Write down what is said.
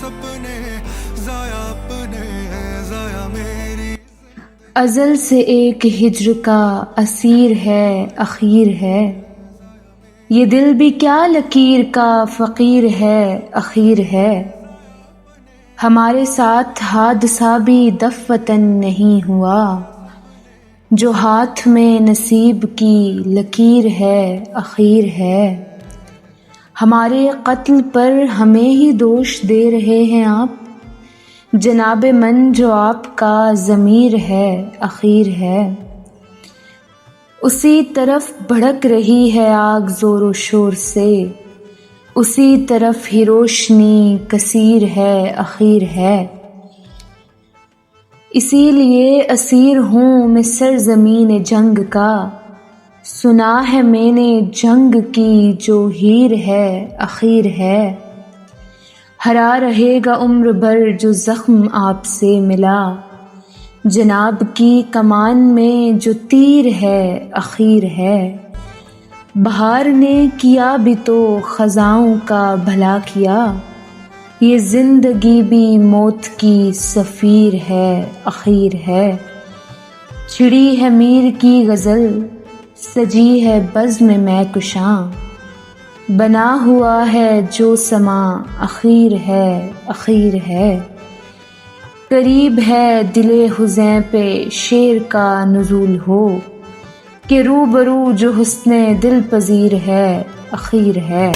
سپنے ضائع اپنے ضائع میری. ازل سے ایک ہجر کا اسیر ہے اخیر ہے، یہ دل بھی کیا لکیر کا فقیر ہے اخیر ہے. ہمارے ساتھ حادثہ بھی دفعتاً نہیں ہوا، جو ہاتھ میں نصیب کی لکیر ہے اخیر ہے. ہمارے قتل پر ہمیں ہی دوش دے رہے ہیں آپ، جناب من جو آپ کا ضمیر ہے اخیر ہے. اسی طرف بھڑک رہی ہے آگ زور و شور سے، اسی طرف ہی روشنی کثیر ہے اخیر ہے. اسی لیے اسیر ہوں میں سرزمین جنگ کا، سنا ہے میں نے جنگ کی جو ہیر ہے اخیر ہے. ہرا رہے گا عمر بھر جو زخم آپ سے ملا، جناب کی کمان میں جو تیر ہے اخیر ہے. بہار نے کیا بھی تو خزاں کا بھلا کیا، یہ زندگی بھی موت کی صفیر ہے اخیر ہے. چھڑی ہے میر کی غزل سجی ہے بزم میں کشاں، بنا ہوا ہے جو سماں اخیر ہے اخیر ہے. قریب ہے دل حزیں پہ شیر کا نزول ہو، کہ روبرو جو حسن دل پذیر ہے اخیر ہے.